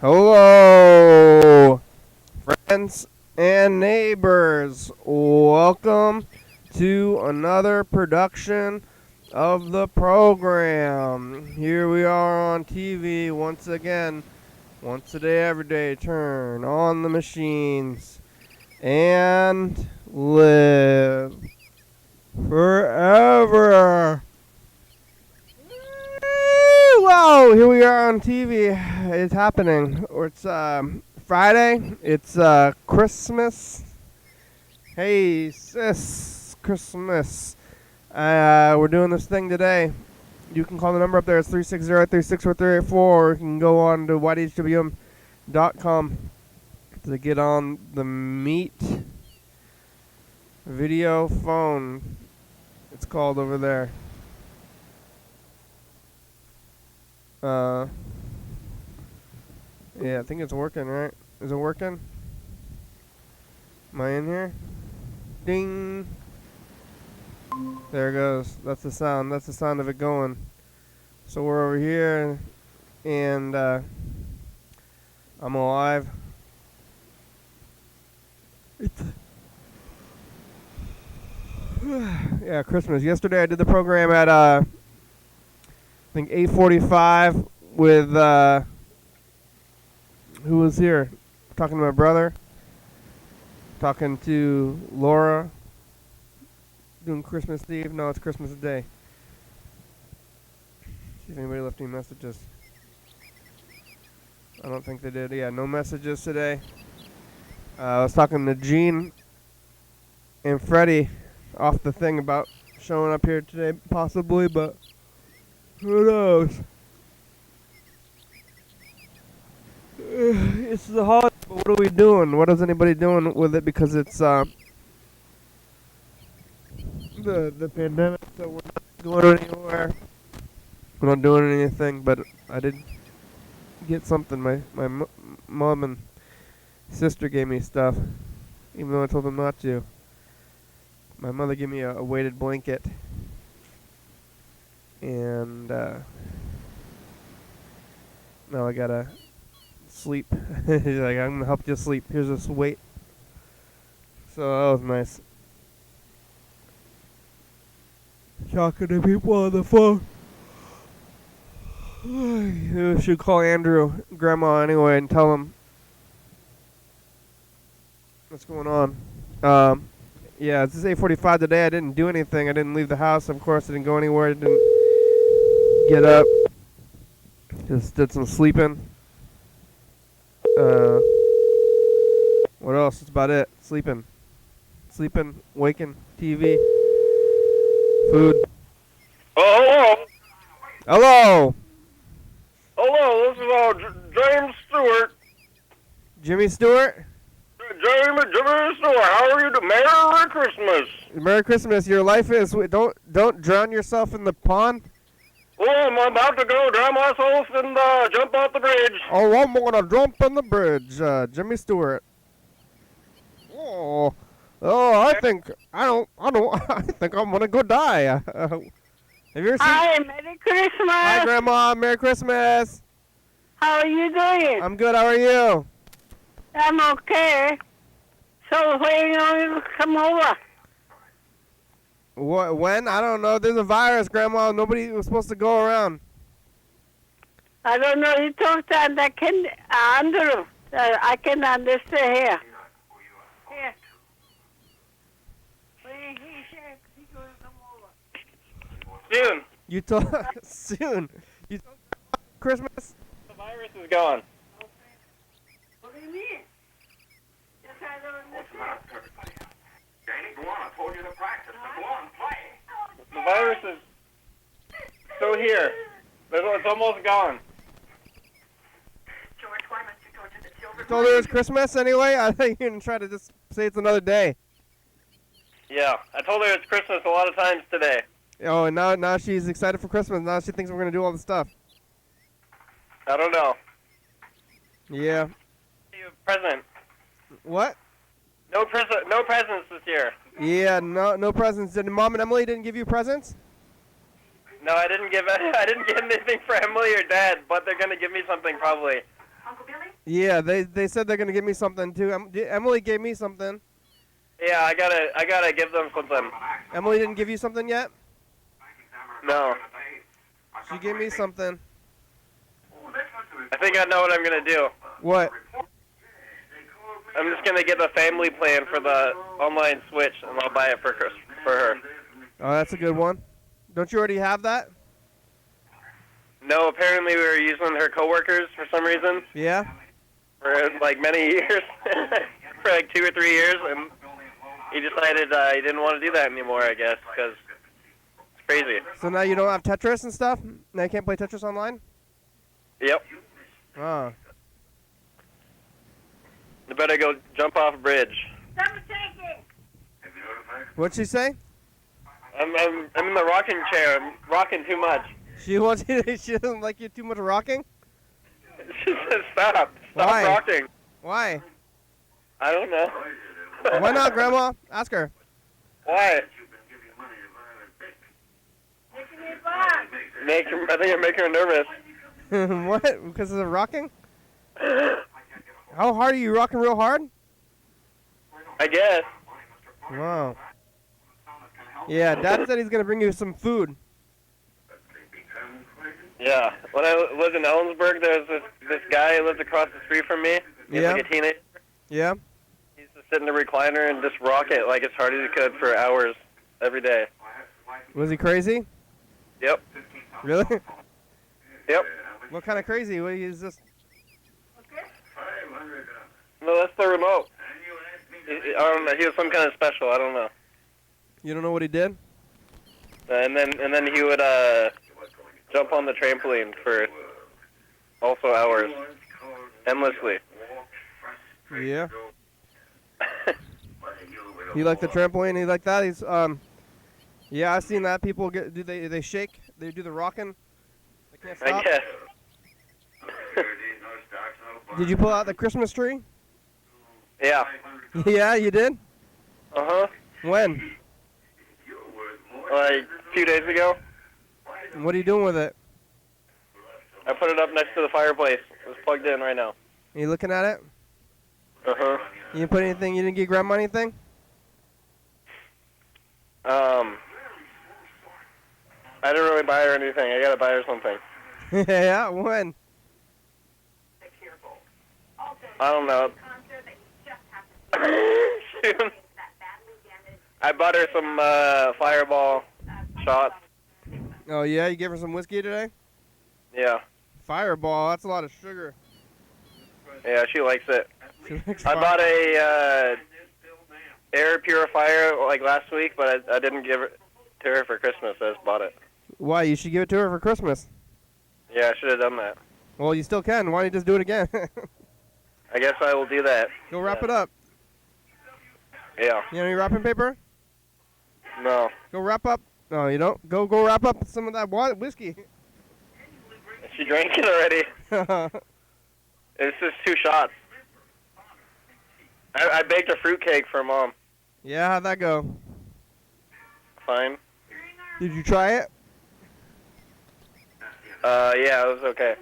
Hello, friends and neighbors. Welcome to another production of the program. Here we are on TV once again. Once a day, every day. Turn on the machines and live forever. Whoa, here we are on TV. It's happening. It's Friday. It's Christmas. Hey, sis, Christmas. We're doing this thing today. You can call the number up there. It's 360-364-384. Or you can go on to YDHWM.com to get on the Meet video phone. It's called over there. Yeah, I think it's working, right? Is it working? Am I in here? Ding! There it goes. That's the sound. That's the sound of it going. So we're over here, and I'm alive. It's yeah, Christmas. Yesterday I did the program at I think 8:45 with who was here? Talking to my brother. Talking to Laura. Doing Christmas Eve. No, it's Christmas Day. See if anybody left any messages. I don't think they did. Yeah, no messages today. I was talking to Gene and Freddie off the thing about showing up here today, possibly, but who knows? It's the holiday, but what are we doing? What is anybody doing with it? Because it's the pandemic, so we're not going anywhere. We're not doing anything, but I did get something. My mom and sister gave me stuff, even though I told them not to. My mother gave me a weighted blanket, and now I gotta sleep. She's like, I'm gonna help you sleep. Here's this weight. So that was nice. Talking to people on the phone. You should call Andrew, Grandma, anyway, and tell him what's going on. Yeah, it's 8:45 today. I didn't do anything. I didn't leave the house. Of course, I didn't go anywhere. I didn't get up. Just did some sleeping. What else? That's about it. Sleeping, waking, TV, food. Oh, Hello, hello, this is James Stewart. Jimmy Stewart. Jimmy Stewart, how are you doing? Merry Christmas. Merry Christmas. Your life is. Don't drown yourself in the pond. Well, I'm about to go drown myself and jump off the bridge. Oh, I'm gonna jump in the bridge, Jimmy Stewart. I think I think I'm gonna go die. Have you ever seen? Hi, Merry Christmas. Hi, Grandma. Merry Christmas. How are you doing? I'm good. How are you? I'm okay. So when are you going to come over? What? When? I don't know. There's a virus, Grandma. Nobody was supposed to go around. I don't know. You talk to Andrew. I can understand here. Here. He said he's going to come over. Soon. You told soon. You told Christmas. The virus is gone. What do you mean? Yes, I don't understand. Janie, go on. I told you to practice. Now go on, play. The virus is still here. It's almost gone. George, why must you torture the children? You told her it's Christmas anyway. I think you're gonna try to just say it's another day. Yeah, I told her it's Christmas a lot of times today. Oh, and now she's excited for Christmas. Now she thinks we're gonna do all this stuff. I don't know. Yeah. You have a present. What? No presents this year. Yeah, no presents. Did Mom and Emily didn't give you presents? No, I didn't give anything for Emily or Dad, but they're gonna give me something probably. Uncle Billy? Yeah, they said they're gonna give me something too. Emily gave me something. Yeah, I gotta give them something. Emily didn't give you something yet? No. She gave me something. I think I know what I'm gonna do. What? I'm just gonna get the family plan for the online Switch, and I'll buy it for her. Oh, that's a good one. Don't you already have that? No, apparently we were using her coworkers for some reason Yeah? for like many years, for like 2 or 3 years, and he decided he didn't want to do that anymore. I guess because it's crazy. So now you don't have Tetris and stuff? Now you can't play Tetris online? Yep. Oh. You better go jump off a bridge. What'd she say? I'm in the rocking chair. I'm rocking too much. She wants you to, she doesn't like you too much rocking? She says stop. Stop Why? rocking. Why? I don't know. Why not, Grandma? Ask her. Why? I think I'm making her nervous. What? Because of the rocking? How hard are you rocking real hard? I guess. Wow. Yeah, Dad said he's going to bring you some food. Yeah. When I lived in Ellensburg, there was this guy who lived across the street from me. He was Yeah. like a teenager. Yeah? He used to sit in the recliner and just rock it like as hard as he could for hours every day. Was he crazy? Yep. Really? Yep. What kind of crazy? What is this? No, that's the remote. I don't know. He was some kind of special. I don't know. You don't know what he did? And then he would jump on the trampoline for also hours, endlessly. Yeah. He like the trampoline? He like that? He's yeah, I've seen that. People they shake? They do the rocking? They can't I stop? guess. Did you pull out the Christmas tree? Yeah. Yeah, you did? Uh-huh. When? Like a few days ago. What are you doing with it? I put it up next to the fireplace. It's plugged in right now. Are you looking at it? Uh-huh. You didn't put anything, you didn't give Grandma anything? I didn't really buy her anything. I gotta buy her something. Yeah, when? I don't know. I bought her some Fireball shots. Oh yeah, you gave her some whiskey today? Yeah. Fireball, that's a lot of sugar. Yeah, she likes it. She likes I bought a air purifier like last week, but I didn't give it to her for Christmas. I just bought it. Why? You should give it to her for Christmas. Yeah, I should have done that. Well, you still can. Why don't you just do it again? I guess I will do that. Go wrap it up. Yeah. You have any wrapping paper? No. Go wrap up. No, you don't. Go wrap up some of that whiskey. She drank it already. It's just 2 shots. I baked a fruitcake for Mom. Yeah, how'd that go? Fine. Did you try it? Yeah, it was okay.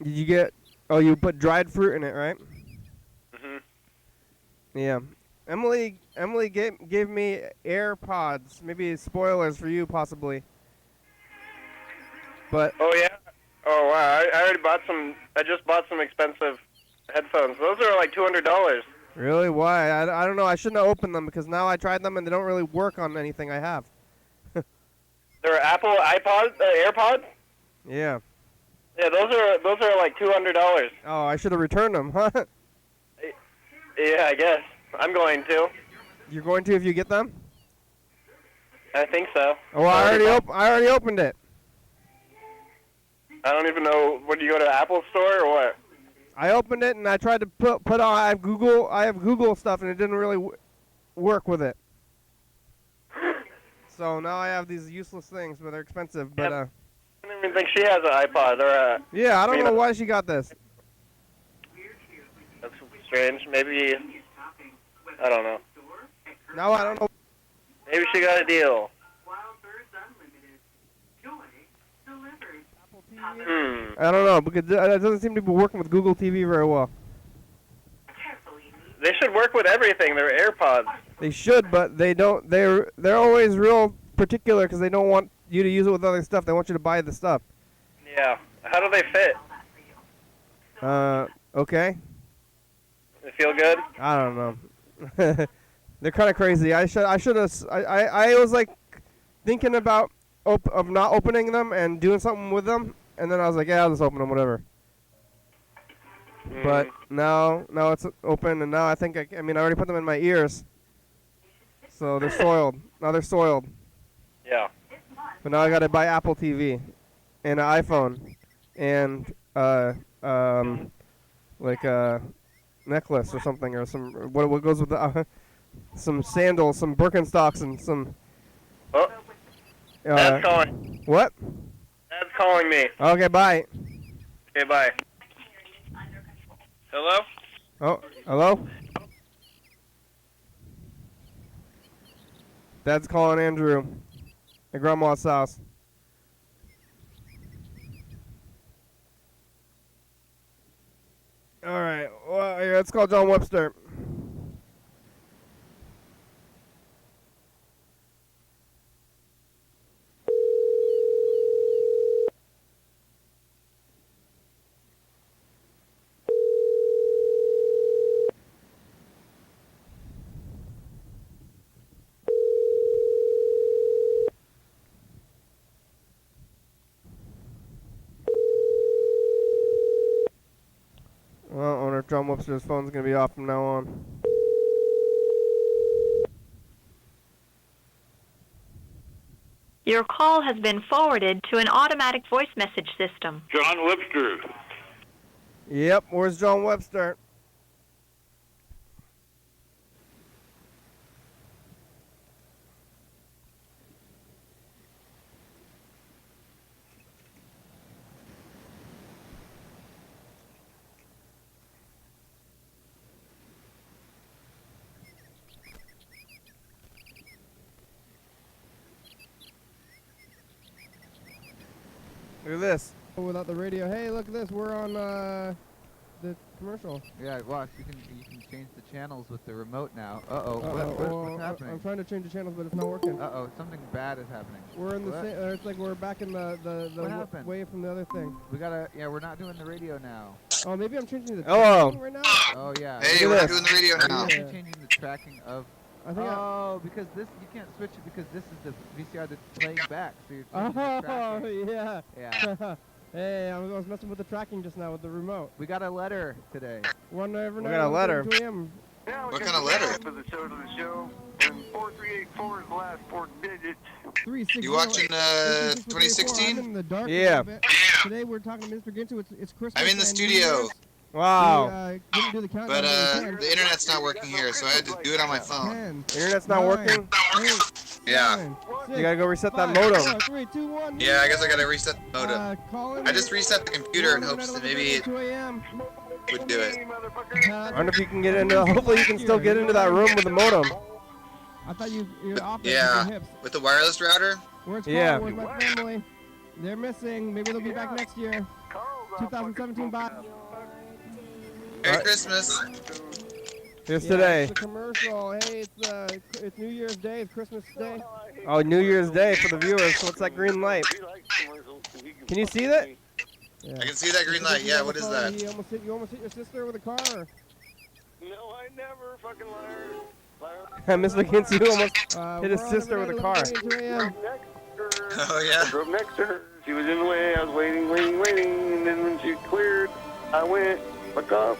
Did you get... Oh, you put dried fruit in it, right? Mhm. Yeah. Emily gave me AirPods. Maybe spoilers for you, possibly. But... Oh, yeah? Oh, wow. I already bought some... I just bought some expensive headphones. Those are like $200. Really? Why? I don't know. I shouldn't have opened them because now I tried them and they don't really work on anything I have. They're Apple AirPods? Yeah. Yeah, those are like $200. Oh, I should have returned them, huh? Yeah, I guess. I'm going to. You're going to if you get them? I think so. Oh, I already opened it. I don't even know. Would you go to the Apple store or what? I opened it and I tried to put on. I have Google stuff and it didn't really work with it. So now I have these useless things, but they're expensive. But I don't even think she has an iPod or a... yeah, I don't know why she got this. That's strange. Maybe... I don't know. Now I don't know. Maybe she got a deal. Apple TV. I don't know, because it doesn't seem to be working with Google TV very well. They should work with everything. They're AirPods. They should, but they don't. They're always real particular because they don't want you to use it with other stuff. They want you to buy the stuff. Yeah. How do they fit? Okay. They feel good? I don't know. They're kind of crazy. I was like thinking about of not opening them and doing something with them, and then I was like, yeah, I'll just open them, whatever. But now it's open, and now I think I mean I already put them in my ears, so they're soiled. Now they're soiled. Yeah. But now I gotta buy Apple TV, and an iPhone, and like a necklace or something, or some what goes with the some sandals, some Birkenstocks, and some. Oh. Dad's calling. What? Dad's calling me. Okay, bye. Okay, bye. Hello? Oh, hello? Dad's calling Andrew at Grandma's house. All right, well, here, let's call John Webster. Well, I wonder if John Webster's phone's going to be off from now on. Your call has been forwarded to an automatic voice message system. John Webster. Yep, where's John Webster? Look at this. Without the radio. Hey, look at this. We're on the commercial. Yeah, watch. You can change the channels with the remote now. Uh-oh. What's happening? I'm trying to change the channels, but it's not working. Uh-oh. Something bad is happening. We're in the same. It's like we're back in the way from the other thing. We gotta. Yeah, we're not doing the radio now. Oh, maybe I'm changing the tracking right now. Oh yeah. Hey, we're not doing the radio now. You're changing the tracking of. I think because this you can't switch it because this is the VCR that's playing back. So you're changing the tracking. Yeah. Yeah. Hey, I was messing with the tracking just now with the remote. We got a letter today. We got a letter. Yeah, What kind of letter? For the show to the show. And 4384 is the last 4 digits. You watching 2016? I'm in the dark Yeah. Today we're talking to Mr. Gintu. It's Christmas. I'm in the studio. Wow. But the internet's not working here, so I had to do it on my phone. Internet's not working? Yeah. You gotta go reset that modem. Yeah, I guess I gotta reset the modem. I just reset the computer in hopes that maybe it would do it. I wonder if you can get into. Hopefully, you can still get into that room with the modem. I thought you're off Yeah, with the wireless router. Where's Yeah. Where's my family? They're missing. Maybe they'll be back next year. 2017 bye. Merry Christmas. Here's today. It's a commercial. Hey, it's New Year's Day. It's Christmas Day. Oh, New Year's Day for the viewers. So what's that green light? Can you see that? Yeah. I can see that green light. Yeah, what is that? You almost hit your sister with a car? No, I never fucking liar. Mr. Ginsu almost hit his sister with a car. Oh, yeah. I drove next to her. She was in the way. I was waiting. And then when she cleared, I went, fuck off.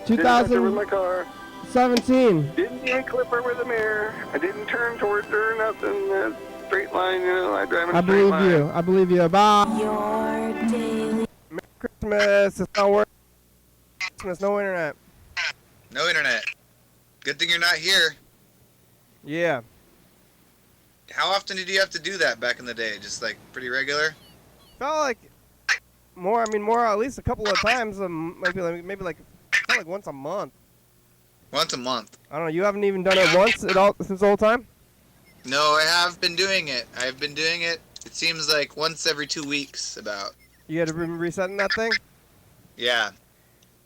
2000 with my car. 17. Didn't even clip her with a mirror. I didn't turn towards her or nothing. Straight line, you know. I drive in a straight line. I believe you. Bye. Your daily. Merry Christmas. It's not working. Christmas. No internet. No internet. Good thing you're not here. Yeah. How often did you have to do that back in the day? Just like pretty regular? Felt like more. I mean, more at least a couple of times. Maybe like felt like once a month. Once a month. I don't know. You haven't even done it once at all since the whole time? No, I have been doing it. I've been doing it. It seems like once every 2 weeks, about. You had to be resetting that thing? Yeah.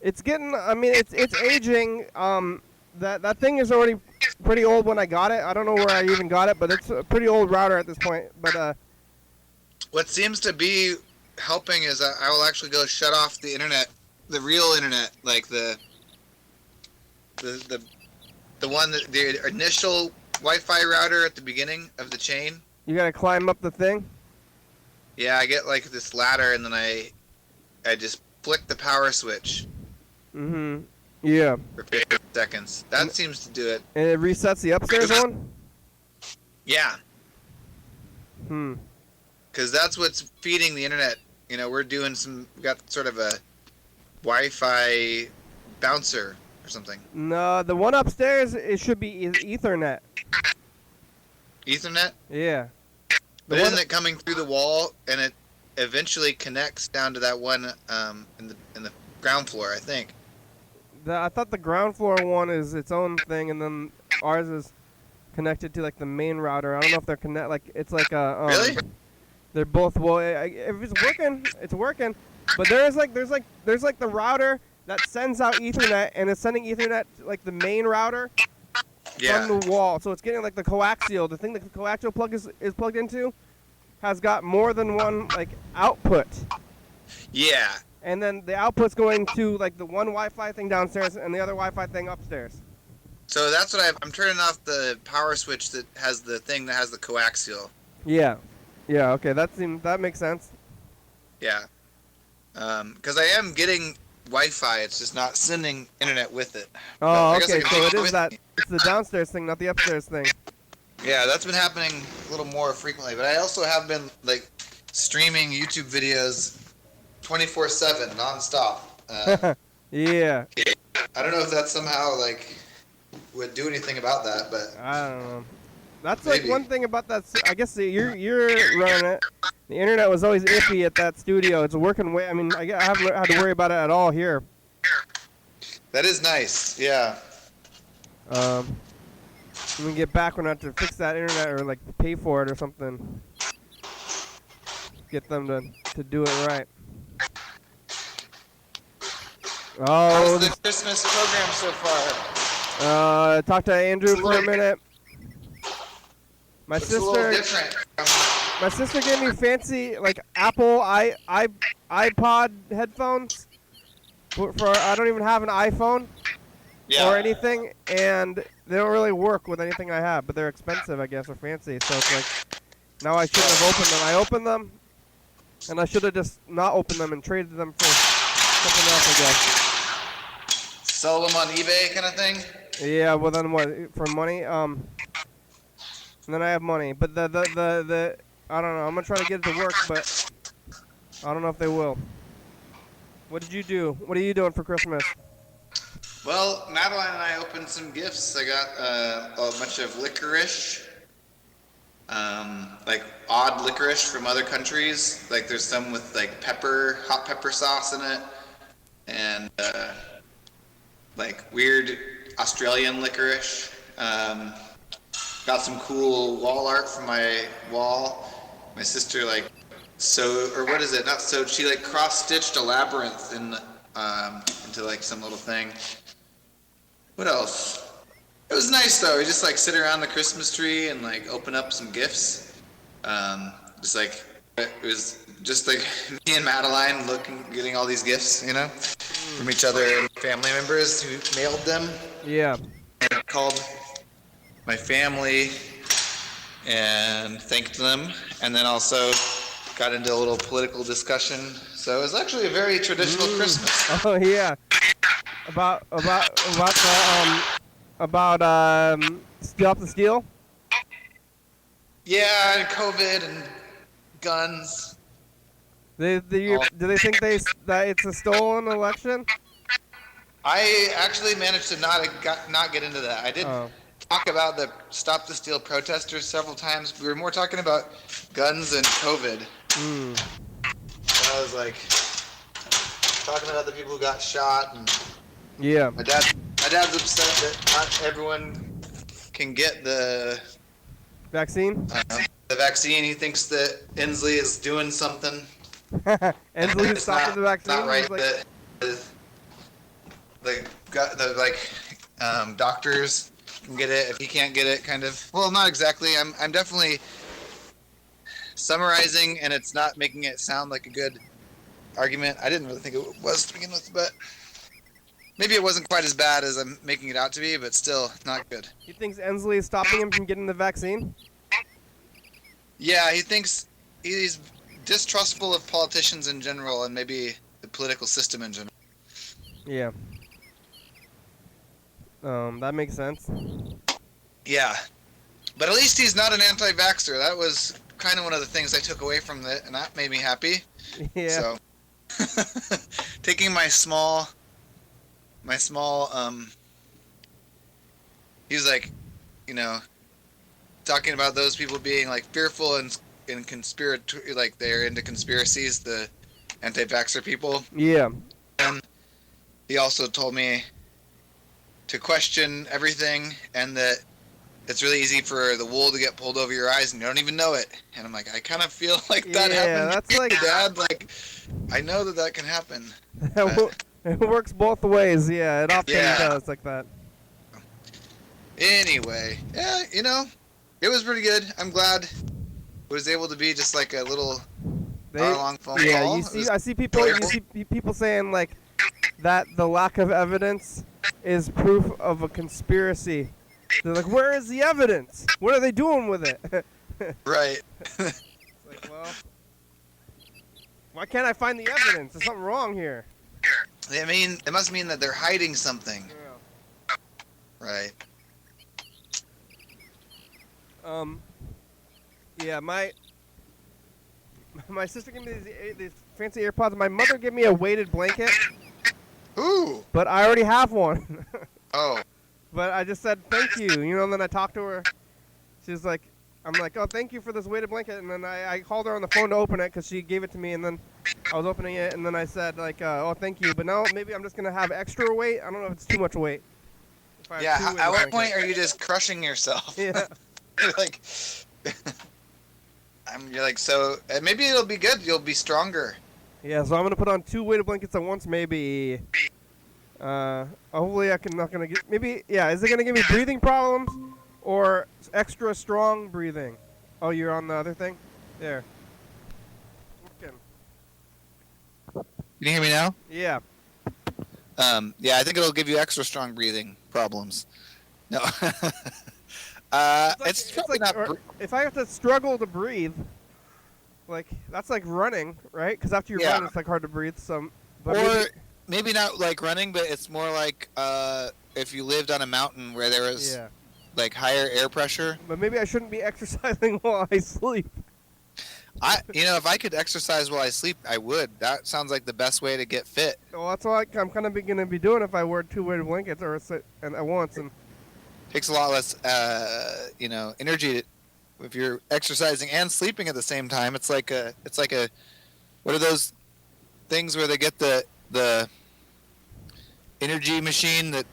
It's getting, I mean, it's aging. That thing is already pretty old when I got it. I don't know where I even got it, but it's a pretty old router at this point. But what seems to be helping is I will actually go shut off the internet, the real internet, like the one that the initial Wi-Fi router at the beginning of the chain. You gotta climb up the thing? Yeah, I get like this ladder, and then I just flick the power switch. Mm-hmm. Yeah. For 50 seconds. That seems to do it. And it resets the upstairs one? Yeah. Hmm. Because that's what's feeding the internet. You know, we got sort of a Wi-Fi bouncer or something. No, the one upstairs, it should be Ethernet. Ethernet? Yeah. But isn't it coming through the wall, and it eventually connects down to that one in the ground floor, I think. I thought the ground floor one is its own thing, and then ours is connected to like the main router. I don't know if they're like it's like a really. They're both if it's working, it's working. But there's like the router that sends out Ethernet, and it's sending Ethernet to, like the main router from the wall. So it's getting like the coaxial. The thing that the coaxial plug is plugged into has got more than one like output. Yeah. And then the output's going to like the one Wi-Fi thing downstairs and the other Wi-Fi thing upstairs. So that's what I'm turning off the power switch that has the thing that has the coaxial. Yeah. Yeah, okay, that makes sense. Yeah. Because I am getting Wi-Fi, it's just not sending internet with it. Oh, okay, so it is that. It's the downstairs thing, not the upstairs thing. Yeah, that's been happening a little more frequently. But I also have been like streaming YouTube videos 24/7, nonstop. Yeah. I don't know if that somehow like would do anything about that, but I don't know. That's maybe. like one thing about that. I guess you're running it. The internet was always iffy at that studio. It's working way. I mean, I haven't had to worry about it at all here. That is nice. Yeah. Let me get back when I have to fix that internet or like pay for it or something. Get them to do it right. Oh, how's the Christmas program so far? Talk to Andrew for a minute. My sister gave me fancy like Apple iPod headphones. For I don't even have an iPhone or anything, and they don't really work with anything I have. But they're expensive, I guess, or fancy. So it's like now I shouldn't have opened them. I opened them, and I should have just not opened them and traded them for something else, I guess. Sell them on eBay, kind of thing. Yeah, well then what? For money? And then I have money, but the I don't know. I'm gonna try to get it to work, but I don't know if they will. What did you do? What are you doing for Christmas? Well, Madeline and I opened some gifts. I got a bunch of licorice, like odd licorice from other countries. Like there's some with like hot pepper sauce in it, and like weird Australian licorice. Got some cool wall art for my wall. My sister like she like cross-stitched a labyrinth into like some little thing. What else? It was nice though. We just like sit around the Christmas tree and like open up some gifts. Just like it was just like me and Madeline getting all these gifts, you know, from each other and family members who mailed them. Yeah. And I called my family and thanked them, and then also got into a little political discussion. So it was actually a very traditional Christmas. Oh yeah. About Stop the Steal? Yeah, and COVID and guns. Do they think that it's a stolen election? I actually managed to not get into that. I did talk about the Stop the Steal protesters several times. We were more talking about guns and COVID. So I was like talking about the people who got shot, and yeah. My dad's upset that not everyone can get the vaccine. The vaccine. He thinks that Inslee is doing something. Ensley stopped the vaccine. Not right He's like, that the doctors can get it if he can't get it, kind of. Well, not exactly. I'm definitely summarizing, and it's not making it sound like a good argument. I didn't really think it was to begin with, but maybe it wasn't quite as bad as I'm making it out to be, but still not good. he thinks Ensley is stopping him from getting the vaccine? Yeah, he thinks he's distrustful of politicians in general and maybe the political system in general. Yeah. That makes sense. Yeah. But at least he's not an anti-vaxxer. That was kind of one of the things I took away from it, and that made me happy. Yeah. So, taking my small, he was like, talking about those people being like fearful and conspiracy, like they're into conspiracies, the anti-vaxxer people. Yeah. And he also told me to question everything, and that it's really easy for the wool to get pulled over your eyes and you don't even know it. And I'm like, I kind of feel like that happened. That's like, Dad, like, I know that can happen. It works both ways. Yeah, it often does like that. Anyway, yeah, it was pretty good. I'm glad it was able to be just like a little hour-long phone call. Yeah, I see people saying like that the lack of evidence is proof of a conspiracy. They're like, where is the evidence? What are they doing with it? Right. It's like, well, why can't I find the evidence? There's something wrong here. I mean, it must mean that they're hiding something. Yeah. Right. Yeah, my sister gave me these fancy AirPods. My mother gave me a weighted blanket. Ooh. But I already have one. Oh. But I just said thank you, and then I talked to her. She's like, I'm like, oh, thank you for this weighted blanket. And then I called her on the phone to open it because she gave it to me. And then I was opening it, and then I said, like, oh, thank you. But now maybe I'm just going to have extra weight. I don't know if it's too much weight. Yeah, at what point are you just crushing yourself? Yeah. You're like, you're like, so maybe it'll be good. You'll be stronger. Yeah, so I'm going to put on 2 weighted blankets at once, maybe. Hopefully not going to get, maybe, yeah, is it going to give me breathing problems or extra strong breathing? Oh, you're on the other thing? There. Okay. Can you hear me now? Yeah. Yeah, I think it'll give you extra strong breathing problems. No. It's probably not. If I have to struggle to breathe, like that's like running, right? Because after you run, it's like hard to breathe. But or maybe not like running, but it's more like if you lived on a mountain where there was like higher air pressure. But maybe I shouldn't be exercising while I sleep. If I could exercise while I sleep, I would. That sounds like the best way to get fit. Well, that's what I'm kind of going to be doing if I wear 2 weighted blankets at once. And takes a lot less, energy if you're exercising and sleeping at the same time. It's like a, what are those things where they get the energy machine that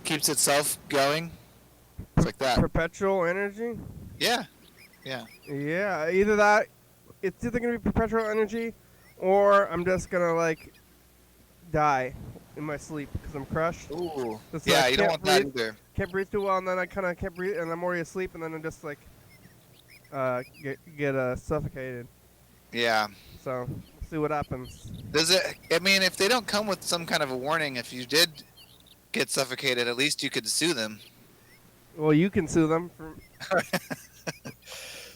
keeps itself going? It's like that. Perpetual energy? Yeah. Yeah. Yeah, either that. It's either going to be perpetual energy, or I'm just going to, like, die in my sleep because I'm crushed. Ooh. Yeah, you don't want that either. Can't breathe too well, and then I kind of can't breathe, and I'm already asleep, and then I'm just, like, get suffocated. Yeah. So, we'll see what happens. If they don't come with some kind of a warning, if you did get suffocated, at least you could sue them. Well, you can sue them.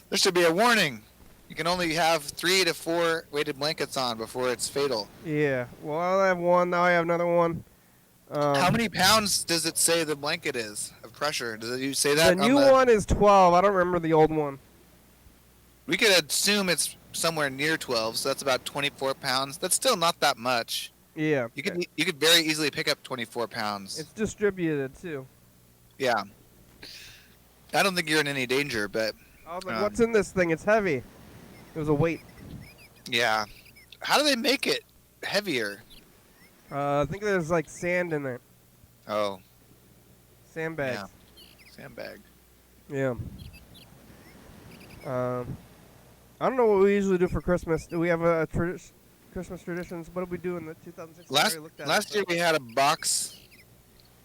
There should be a warning. You can only have 3 to 4 weighted blankets on before it's fatal. Yeah. Well, I have one. Now I have another one. How many pounds does it say the blanket is of pressure? Does it say that? The new one is 12. I don't remember the old one. We could assume it's somewhere near 12, so that's about 24 pounds. That's still not that much. Yeah. You could very easily pick up 24 pounds. It's distributed too. Yeah. I don't think you're in any danger, but I was like, what's in this thing? It's heavy. It was a weight. Yeah. How do they make it heavier? I think there's like sand in it. Oh. Sandbags. Yeah. Sandbag. Yeah. I don't know what we usually do for Christmas. Do we have a Christmas traditions. What did we do in the 2016? I Last already looked at last it, year we had a box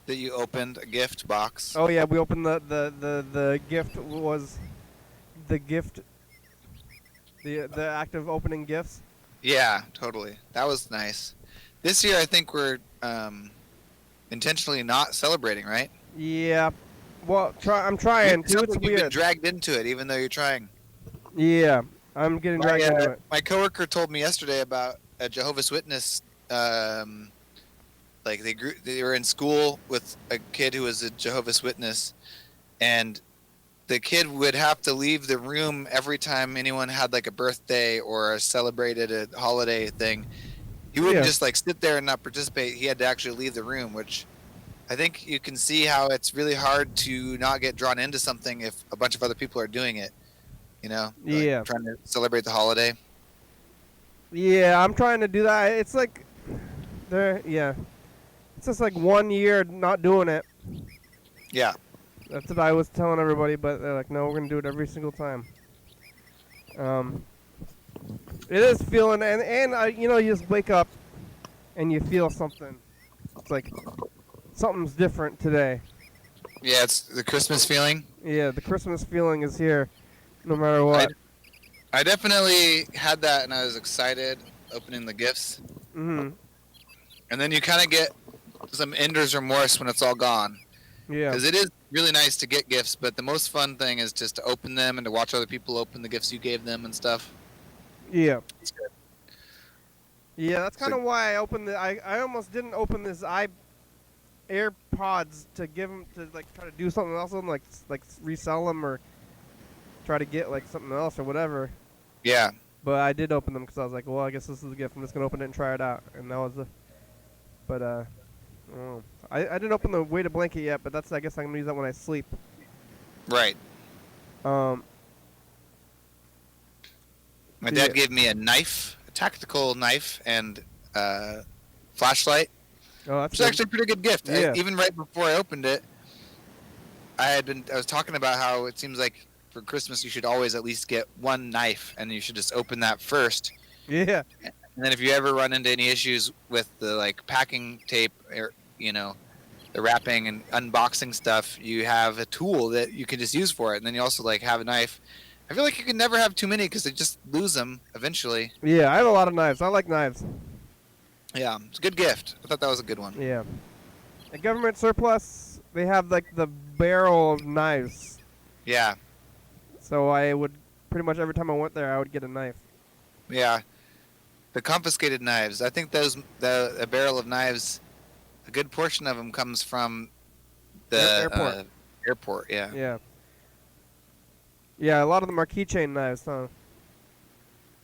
that you opened, a gift box. Oh yeah, we opened the gift was the gift. The act of opening gifts. Yeah, totally. That was nice. This year I think we're intentionally not celebrating, right? Yeah. Well, I'm trying to. It's You've been weird. dragged into it, even though you're trying. Yeah, I'm getting dragged into it. My coworker told me yesterday about a Jehovah's Witness. Like they were in school with a kid who was a Jehovah's Witness, and the kid would have to leave the room every time anyone had like a birthday or celebrated a holiday thing. He wouldn't just like sit there and not participate. He had to actually leave the room, which I think you can see how it's really hard to not get drawn into something if a bunch of other people are doing it. You know? Like trying to celebrate the holiday. Yeah, I'm trying to do that. It's like, it's just like 1 year not doing it. Yeah. That's what I was telling everybody, but they're like, no, we're gonna do it every single time. It is feeling, and you know, you just wake up and you feel something. It's like something's different today. Yeah, it's the Christmas feeling. Yeah, the Christmas feeling is here, no matter what. I definitely had that, and I was excited opening the gifts. Mm-hmm. And then you kind of get some ender's remorse when it's all gone. Yeah. Because it is really nice to get gifts, but the most fun thing is just to open them and to watch other people open the gifts you gave them and stuff. Yeah. Yeah, that's kind of why I opened the. I almost didn't open this AirPods to give them to like try to do something else with them, like resell them or try to get like something else or whatever. Yeah. But I did open them because I was like, well, I guess this is a gift. I'm just gonna open it and try it out, and that was the. But I didn't open the weighted blanket yet, but I guess I'm gonna use that when I sleep. Right. My dad gave me a knife, a tactical knife, and flashlight. Oh, that's which is actually a pretty good gift. Yeah. Even right before I opened it, I was talking about how it seems like for Christmas you should always at least get one knife, and you should just open that first. Yeah. And then if you ever run into any issues with the like packing tape or the wrapping and unboxing stuff, you have a tool that you can just use for it. And then you also like have a knife. I feel like you can never have too many because they just lose them eventually. Yeah, I have a lot of knives. I like knives. Yeah, it's a good gift. I thought that was a good one. Yeah. A government surplus, they have like the barrel of knives. Yeah. So I would pretty much every time I went there, I would get a knife. Yeah. The confiscated knives. I think a barrel of knives, a good portion of them comes from the airport. Airport, yeah. Yeah. Yeah, a lot of them are keychain knives, huh?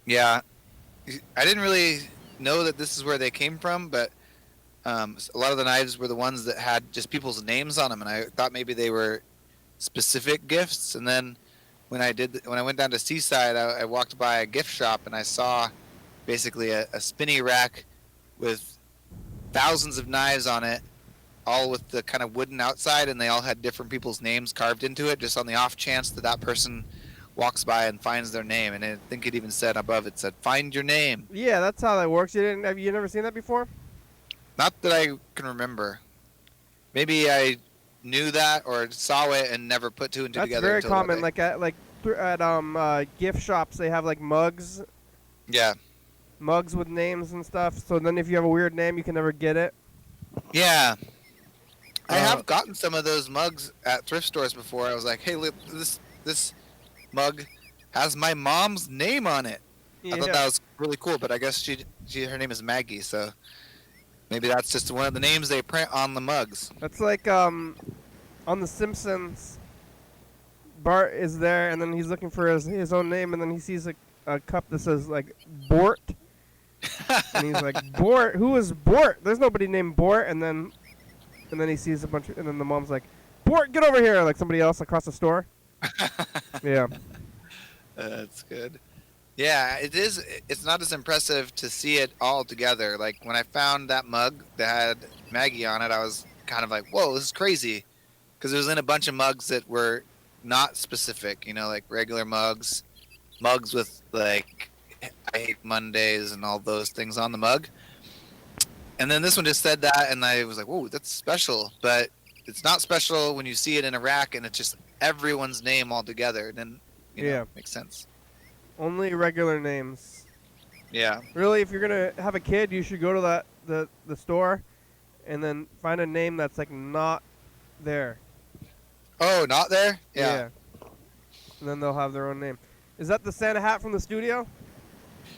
Yeah. I didn't really know that this is where they came from, but a lot of the knives were the ones that had just people's names on them, and I thought maybe they were specific gifts. And then when I went down to Seaside, I walked by a gift shop and I saw basically a spinny rack with thousands of knives on it, all with the kind of wooden outside, and they all had different people's names carved into it, just on the off chance that person walks by and finds their name. And I think it even said above, it said, "Find your name." Yeah, that's how that works. You never seen that before? Not that I can remember. Maybe I knew that or saw it and never put two and two together. That's very common. Like at gift shops, they have like mugs. Yeah. Mugs with names and stuff. So then, if you have a weird name, you can never get it. Yeah. I have gotten some of those mugs at thrift stores before. I was like, "Hey, look, this mug has my mom's name on it." Yeah. I thought that was really cool, but I guess her name is Maggie, so maybe that's just one of the names they print on the mugs. That's like on The Simpsons. Bart is there, and then he's looking for his own name, and then he sees a cup that says like Bort, and he's like, "Bort? Who is Bort? There's nobody named Bort." And then he sees a bunch, and then the mom's like, "Bort, get over here!" Like somebody else across the store. Yeah. That's good. Yeah, it is. It's not as impressive to see it all together. Like when I found that mug that had Maggie on it, I was kind of like, "Whoa, this is crazy," because it was in a bunch of mugs that were not specific. Like regular mugs with like I hate Mondays and all those things on the mug. And then this one just said that, and I was like, whoa, that's special. But it's not special when you see it in a rack and it's just everyone's name all together. Then, you know, makes sense. Only regular names. Yeah. Really, if you're going to have a kid, you should go to the store and then find a name that's like not there. Oh, not there? Yeah. And then they'll have their own name. Is that the Santa hat from the studio?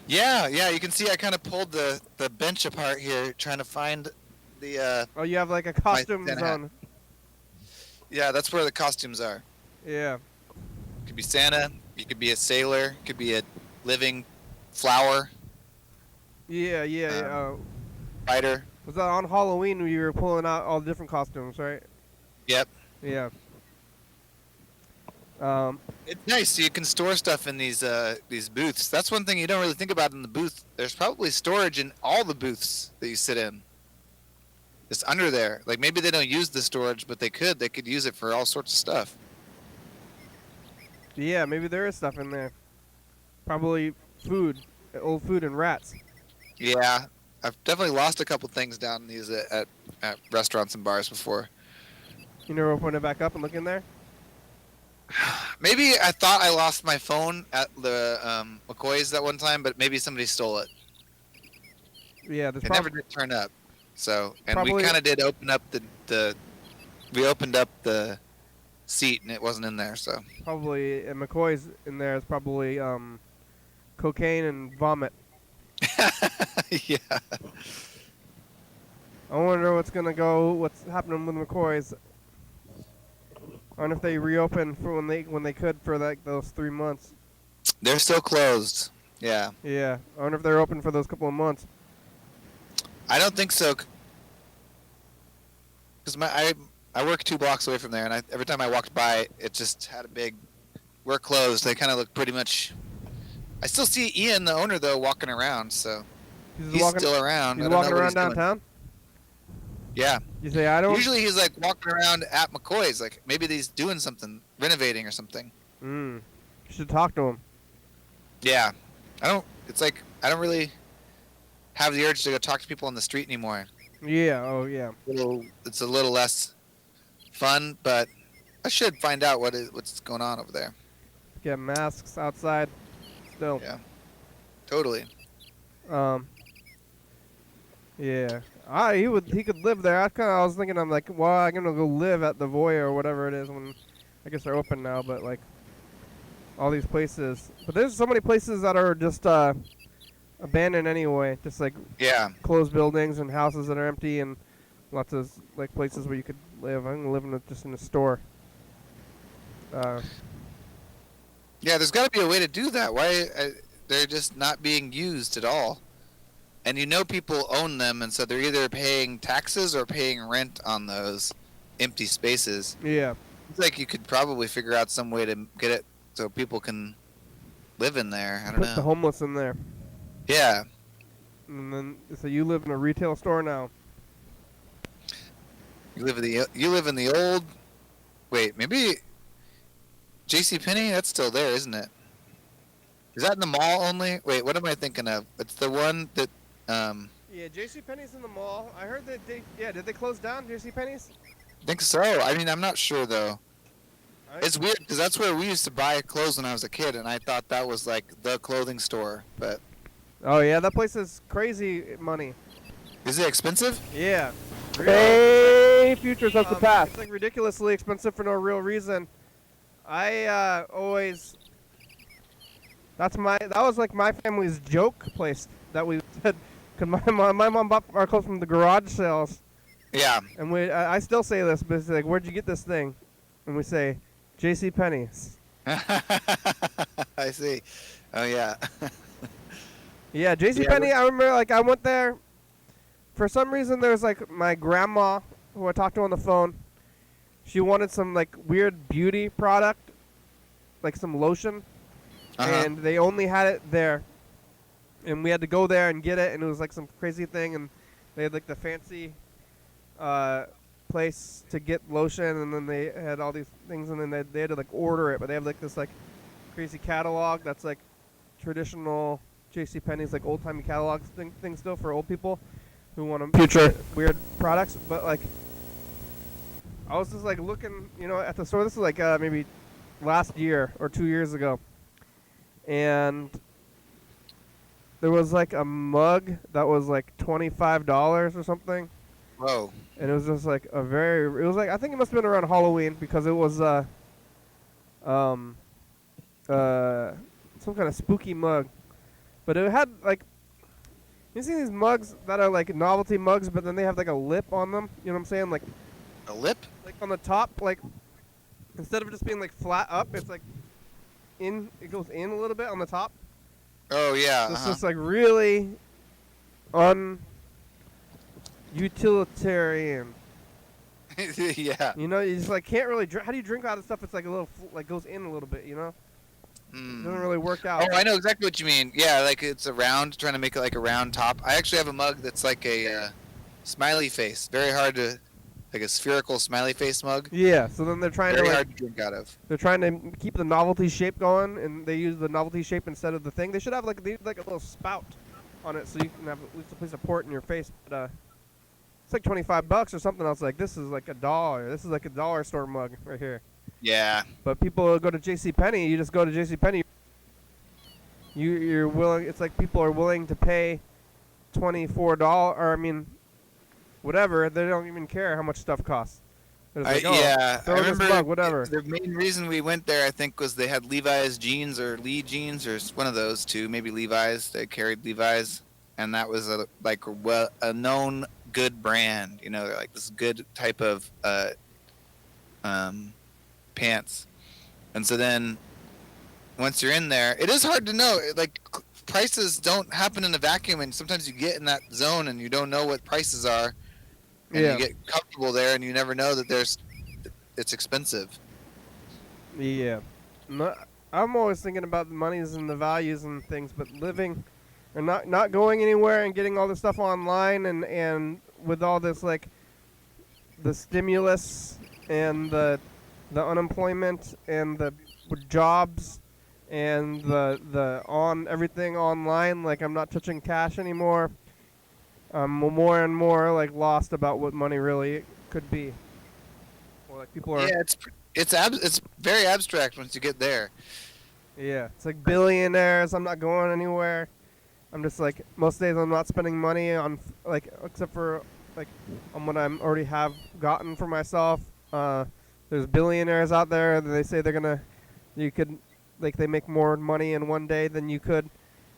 Yeah. You can see I kind of pulled the bench apart here trying to find the... oh, you have like a costume zone. Hat. Yeah, that's where the costumes are. Yeah. You could be Santa. You could be a sailor. You could be a living flower. Yeah. Fighter. Was that on Halloween when you were pulling out all the different costumes, right? Yep. Yeah. It's nice. You can store stuff in these booths. That's one thing you don't really think about in the booth. There's probably storage in all the booths that you sit in. It's under there. Like maybe they don't use the storage, but they could. They could use it for all sorts of stuff. Yeah, maybe there is stuff in there. Probably food, old food and rats. Yeah, I've definitely lost a couple things down in these at restaurants and bars before. You never open it back up and look in there? Maybe I thought I lost my phone at the McCoy's that one time, but maybe somebody stole it. Yeah, there's it never did turn up. So, and we kind of did open up we opened up the seat and it wasn't in there. So probably and McCoy's in there is probably cocaine and vomit. Yeah. I wonder what's happening with McCoy's. I wonder if they reopen for when they could for like those 3 months. They're still closed. Yeah. Yeah. I wonder if they're open for those couple of months. I don't think so. Because I work 2 blocks away from there, and every time I walked by, it just had a big, we're closed. They kind of look pretty much. I still see Ian, the owner, though, walking around. So he's still around. He's walking around downtown. Yeah. You say I don't. Usually he's like walking around at McCoy's, like maybe he's doing something, renovating or something. You should talk to him. Yeah. It's like I don't really have the urge to go talk to people on the street anymore. Yeah. Oh yeah. It's a little less fun, but I should find out what's going on over there. Get masks outside. Still. Yeah. Totally. Yeah. He could live there. I was thinking, I'm like, well, I'm gonna go live at the Voya or whatever it is when I guess they're open now, but like all these places. But there's so many places that are just abandoned anyway, just like closed buildings and houses that are empty and lots of like places where you could live. I'm gonna live just in a store. Yeah, there's got to be a way to do that. Why they're just not being used at all? And you know people own them, and so they're either paying taxes or paying rent on those empty spaces. Yeah. It's like you could probably figure out some way to get it so people can live in there. I don't know. Put the homeless in there. Yeah. And then, so you live in a retail store now. You live in the old. Wait, maybe JCPenney? That's still there, isn't it? Is that in the mall only? Wait, what am I thinking of? It's the one that. Yeah, JCPenney's in the mall. I heard that did they close down JCPenney's? I think so. I mean, I'm not sure though. It's weird because that's where we used to buy clothes when I was a kid, and I thought that was like the clothing store. But oh yeah, that place is crazy money. Is it expensive? Yeah. Hey, futures of the past. It's like ridiculously expensive for no real reason. I always. That was like my family's joke place that we said. Cause my mom bought our clothes from the garage sales. Yeah. And I still say this, but it's like, where'd you get this thing? And we say, JCPenney's. I see. Oh yeah. Yeah, JCPenney. I remember, like, I went there. For some reason, there was like my grandma who I talked to on the phone. She wanted some like weird beauty product, like some lotion, and they only had it there. And we had to go there and get it, and it was like some crazy thing, and they had like the fancy place to get lotion, and then they had all these things, and then they had to like order it, but they have like this like crazy catalog that's like traditional JCPenney's like old timey catalog thing still for old people who want to future weird products. But like, I was just like looking, at the store. This is like maybe last year or 2 years ago, and there was like a mug that was like $25 or something. Whoa. And it was just like it was like, I think it must have been around Halloween because it was some kind of spooky mug. But it had like, you see these mugs that are like novelty mugs, but then they have like a lip on them. You know what I'm saying? Like A lip? Like on the top, like instead of just being like flat up, it's like it goes in a little bit on the top. Oh yeah. So it's just like really utilitarian. Yeah. You just like can't really drink. How do you drink out of stuff? It's like a little like goes in a little bit. It doesn't really work out. Oh, I know exactly what you mean. Yeah, like it's a round, trying to make it like a round top. I actually have a mug that's like a smiley face. Very hard to, like a spherical smiley face mug. Yeah. So then they're trying Very to hard to drink out of. They're trying to keep the novelty shape going, and they use the novelty shape instead of the thing. They should have like a little spout on it, so you can have at least a place to pour it in your face. But it's like $25 or something. I was like, this is like $1. This is like a dollar store mug right here. Yeah. But people go to JCPenney. You just go to JCPenney. You're willing. It's like people are willing to pay $24, or I mean, whatever. They don't even care how much stuff costs. Like, I remember this mug, whatever. The main reason we went there, I think, was they had Levi's jeans or Lee jeans or one of those two, maybe Levi's. They carried Levi's, and that was a known good brand. They're like this good type of pants. And so then once you're in there, it is hard to know. Like prices don't happen in a vacuum, and sometimes you get in that zone and you don't know what prices are. And you get comfortable there, and you never know that it's expensive. Yeah. I'm always thinking about the monies and the values and things, but living or not going anywhere and getting all this stuff online and with all this like the stimulus and the unemployment and the jobs and the everything online, like I'm not touching cash anymore. I'm more and more like lost about what money really could be. Or like people are. Yeah, it's very abstract once you get there. Yeah, it's like billionaires. I'm not going anywhere. I'm just like most days I'm not spending money on like except for like on what I'm already have gotten for myself. There's billionaires out there that they say they make more money in one day than you could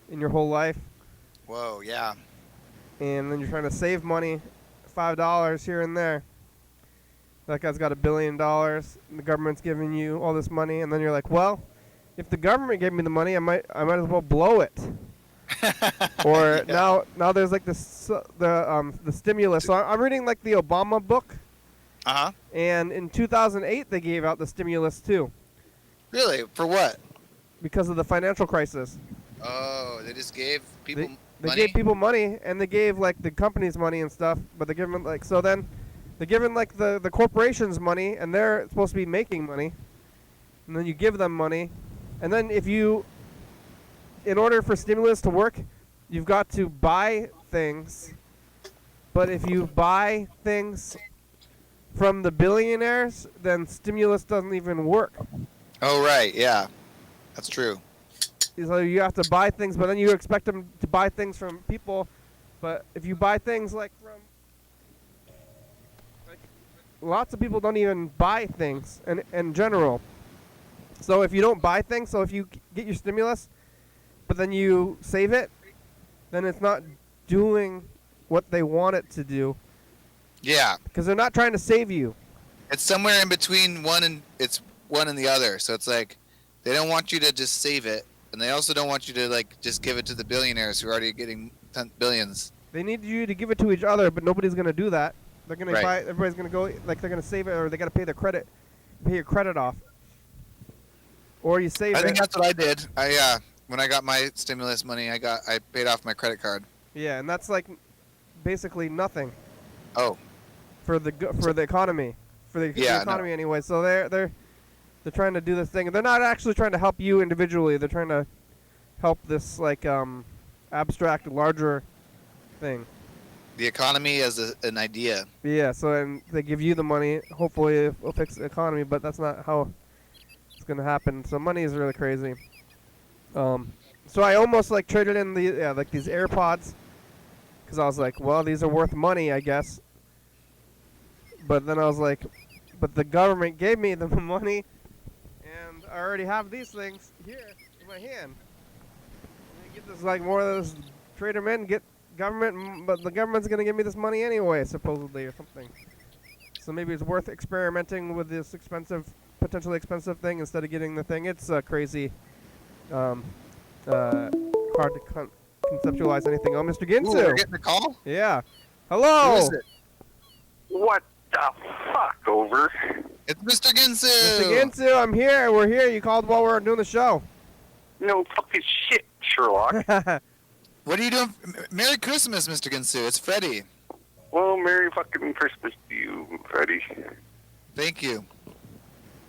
in your whole life. Whoa, yeah. And then you're trying to save money, $5 here and there. That guy's got $1 billion, and the government's giving you all this money, and then you're like, well, if the government gave me the money, I might as well blow it. Or yeah. now there's like the stimulus. So I'm reading like the Obama book. Uh-huh. And in 2008 they gave out the stimulus too. Really? For what? Because of the financial crisis. Oh, they just gave people money? They gave people money, and they gave like the companies money and stuff, but they give them like, so then they're giving like the corporations money, and they're supposed to be making money, and then you give them money, and then in order for stimulus to work, you've got to buy things, but if you buy things from the billionaires, then stimulus doesn't even work. Oh, right, yeah. That's true. So you have to buy things, but then you expect them to buy things from people. But if you buy things like lots of people don't even buy things in general. So if you don't buy things, so if you get your stimulus, but then you save it, then it's not doing what they want it to do. Yeah. Because they're not trying to save you. It's somewhere in between one and the other. So it's like they don't want you to just save it. And they also don't want you to like just give it to the billionaires who are already getting billions. They need you to give it to each other, but nobody's gonna do that. They're gonna buy. Everybody's gonna go like they're gonna save it, or they gotta pay your credit off, or you save it. I think that's what I did. When I got my stimulus money, I paid off my credit card. Yeah, and that's like basically nothing. Oh. For the economy, economy anyway. So they're trying to do this thing. They're not actually trying to help you individually. They're trying to help this like abstract, larger thing. The economy as an idea. Yeah, so and they give you the money. Hopefully it'll fix the economy, but that's not how it's gonna happen. So money is really crazy. So I almost like traded in like these AirPods, because I was like, well, these are worth money, I guess. But then I was like, but the government gave me the money, and I already have these things here in my hand. And get this like more of this, trade them in, get government, but the government's gonna give me this money anyway, supposedly, or something. So maybe it's worth experimenting with this potentially expensive thing instead of getting the thing. It's crazy, hard to conceptualize anything. Oh, Mr. Ginsu. Ooh, we're getting a call? Yeah. Hello. Who is it? What the fuck, over? It's Mr. Ginsu. Mr. Ginsu, I'm here. We're here. You called while we were doing the show. No fucking shit, Sherlock. What are you doing? Merry Christmas, Mr. Ginsu. It's Freddy. Well, Merry fucking Christmas to you, Freddie. Thank you.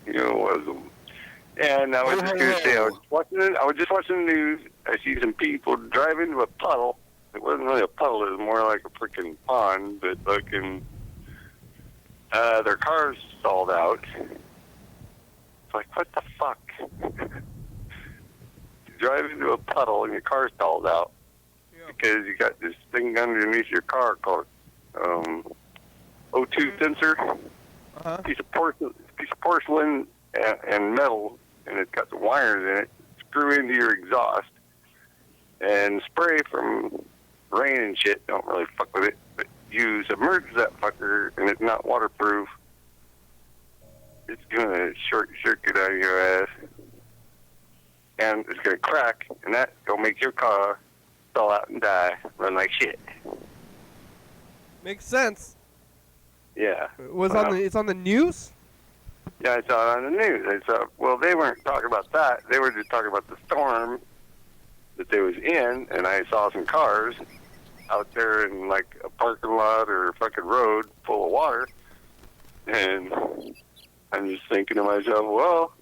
You're welcome. And I was just going to say, I was just watching the news. I see some people driving into a puddle. It wasn't really a puddle. It was more like a freaking pond, but fucking their cars stalled out. It's like, what the fuck? You drive into a puddle and your car stalls out because you got this thing underneath your car called O2 sensor. Piece of porcelain and metal, and it's got the wires in it. Screw into your exhaust and spray from rain and shit. Don't really fuck with it, but you submerge that fucker, and it's not waterproof. It's gonna short circuit out of your ass, and it's gonna crack, and that gonna make your car stall out and die, run like shit. Makes sense. Yeah. It's on the news? Yeah, I saw it on the news. Well, they weren't talking about that. They were just talking about the storm that they was in, and I saw some cars out there in like a parking lot or a fucking road full of water, and I'm just thinking to myself, well,